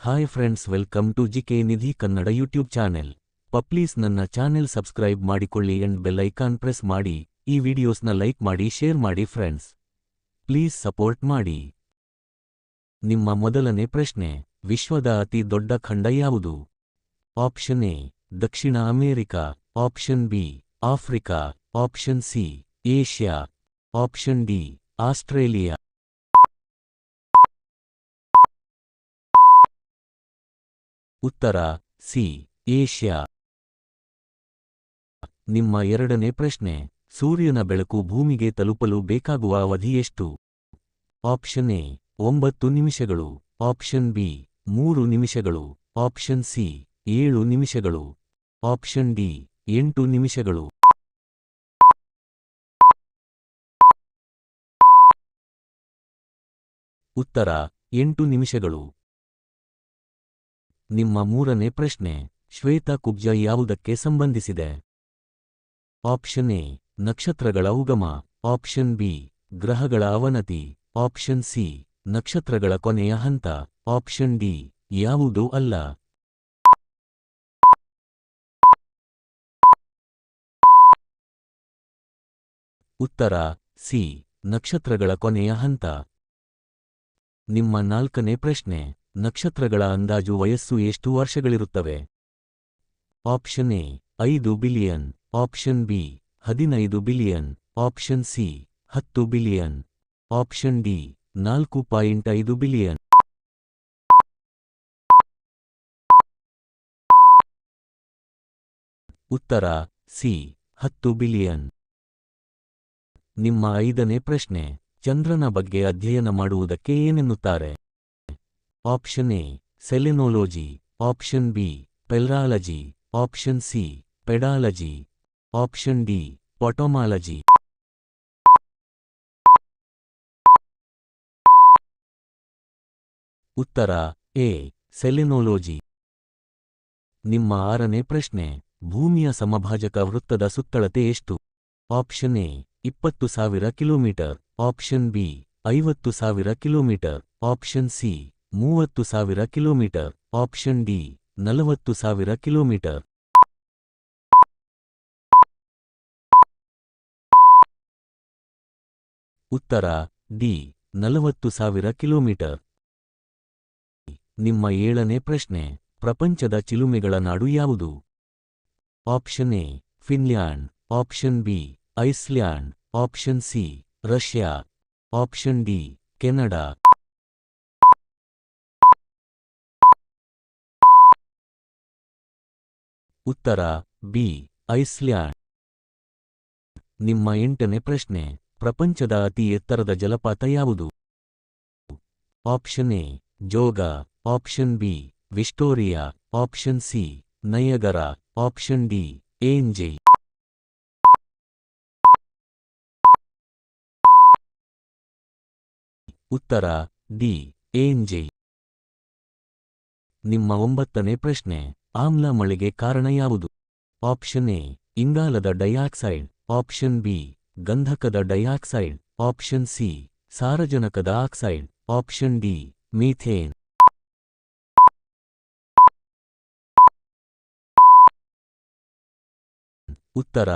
Hi friends, welcome to GK Nidhi Kannada YouTube channel. Please ನನ್ನ channel subscribe ಮಾಡಿಕೊಳ್ಳಿ and bell icon press ಮಾಡಿ. ಈ ವಿಡಿಯೋಸ್ನ ಲೈಕ್ ಮಾಡಿ, ಶೇರ್ ಮಾಡಿ ಫ್ರೆಂಡ್ಸ್. ಪ್ಲೀಸ್ ಸಪೋರ್ಟ್ ಮಾಡಿ. ನಿಮ್ಮ ಮೊದಲನೇ ಪ್ರಶ್ನೆ, ವಿಶ್ವದ ಅತಿ ದೊಡ್ಡ ಖಂಡ ಯಾವುದು? ಆಪ್ಷನ್ ಎ ದಕ್ಷಿಣ America, option B Africa, option C Asia, option D Australia. ಉತ್ತರ ಸಿ ಏಷ್ಯಾ. ನಿಮ್ಮ ಎರಡನೇ ಪ್ರಶ್ನೆ, ಸೂರ್ಯನ ಬೆಳಕು ಭೂಮಿಗೆ ತಲುಪಲು ಬೇಕಾಗುವ ಅವಧಿ ಎಷ್ಟು? ಆಪ್ಷನ್ ಎ 9 ನಿಮಿಷಗಳು, ಆಪ್ಷನ್ ಬಿ 3 ನಿಮಿಷಗಳು, ಆಪ್ಷನ್ ಸಿ 7 ನಿಮಿಷಗಳು, ಆಪ್ಷನ್ ಡಿ 8 ನಿಮಿಷಗಳು. ಉತ್ತರ 8 ನಿಮಿಷಗಳು. ನಿಮ್ಮ ಮೂರನೇ ಪ್ರಶ್ನೆ, ಶ್ವೇತ ಕುಬ್ಜ ಯಾವುದಕ್ಕೆ ಸಂಬಂಧಿಸಿದೆ? ಆಪ್ಷನ್ ಎ ನಕ್ಷತ್ರಗಳ ಉಗಮ, ಆಪ್ಷನ್ ಬಿ ಗ್ರಹಗಳ ಅವನತಿ, ಆಪ್ಷನ್ ಸಿ ನಕ್ಷತ್ರಗಳ ಕೊನೆಯ ಹಂತ, ಆಪ್ಷನ್ ಡಿ ಯಾವುದೂ ಅಲ್ಲ. ಉತ್ತರ ಸಿ ನಕ್ಷತ್ರಗಳ ಕೊನೆಯ ಹಂತ. ನಿಮ್ಮ ನಾಲ್ಕನೇ ಪ್ರಶ್ನೆ, ನಕ್ಷತ್ರಗಳ ಅಂದಾಜು ವಯಸ್ಸು ಎಷ್ಟು ವರ್ಷಗಳಿರುತ್ತವೆ? Option A 5 billion, option B 15 billion, option C 10 billion, option D 4.5 billion. ಉತ್ತರ ಸಿ 10 ಬಿಲಿಯನ್. ನಿಮ್ಮ ಐದನೇ ಪ್ರಶ್ನೆ, ಚಂದ್ರನ ಬಗ್ಗೆ ಅಧ್ಯಯನ ಮಾಡುವುದಕ್ಕೆ ಏನೆನ್ನುತ್ತಾರೆ? Option A selenology, option B petrology, option C pedology, option D potamology. ಉತ್ತರ ಎ ಸೆಲೆನೋಲಜಿ. ನಿಮ್ಮ ಆರನೇ ಪ್ರಶ್ನೆ, ಭೂಮಿಯ ಸಮಭಾಜಕ ವೃತ್ತದ ಸುತ್ತಳತೆ ಎಷ್ಟು? Option A 20,000 kilometre, option B 50,000 kilometre, option C 30,000 kilometre, option D 40,000 kilometre. ಉತ್ತರ ಡಿ 40,000 ಕಿಲೋಮೀಟರ್. ನಿಮ್ಮ ಏಳನೇ ಪ್ರಶ್ನೆ, ಪ್ರಪಂಚದ ಚಿಲುಮೆಗಳ ನಾಡು ಯಾವುದು? Option A Finland, option B Iceland, option C Russia, option D Canada. ಉತ್ತರ ಬಿ ಐಸ್ಲ್ಯಾಂಡ್. ನಿಮ್ಮ ಎಂಟನೇ ಪ್ರಶ್ನೆ, ಪ್ರಪಂಚದ ಅತಿ ಎತ್ತರದ ಜಲಪಾತ ಯಾವುದು? Option A Jog, option B Victoria, option C Niagara, option D Angel. ಉತ್ತರ ಡಿ ಏಂಜಲ್. ನಿಮ್ಮ ಒಂಬತ್ತನೇ ಪ್ರಶ್ನೆ, ಆಮ್ಲ ಮಳೆಗೆ ಕಾರಣ ಯಾವುದು? ಆಪ್ಷನ್ ಎ ಇಂಗಾಲದ ಡೈಆಕ್ಸೈಡ್, ಆಪ್ಷನ್ ಬಿ ಗಂಧಕದ ಡೈಆಕ್ಸೈಡ್, ಆಪ್ಷನ್ ಸಿ ಸಾರಜನಕದ ಆಕ್ಸೈಡ್, ಆಪ್ಷನ್ ಡಿ ಮೀಥೇನ್. ಉತ್ತರ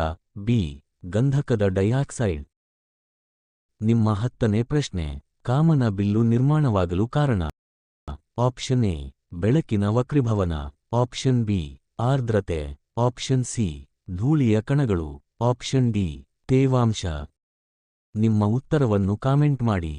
ಬಿ ಗಂಧಕದ ಡೈಆಕ್ಸೈಡ್. ನಿಮ್ಮ ಹತ್ತನೇ ಪ್ರಶ್ನೆ, ಕಾಮನ ಬಿಲ್ಲು ನಿರ್ಮಾಣವಾಗಲು ಕಾರಣ? ಆಪ್ಷನ್ ಎ ಬೆಳಕಿನ ವಕ್ರೀಭವನ, ಆಪ್ಷನ್ ಬಿ ಆರ್ದ್ರತೆ, ಆಪ್ಷನ್ ಸಿ ಧೂಳಿಯ ಕಣಗಳು, ಆಪ್ಷನ್ ಡಿ ತೇವಾಂಶ. ನಿಮ್ಮ ಉತ್ತರವನ್ನು ಕಾಮೆಂಟ್ ಮಾಡಿ.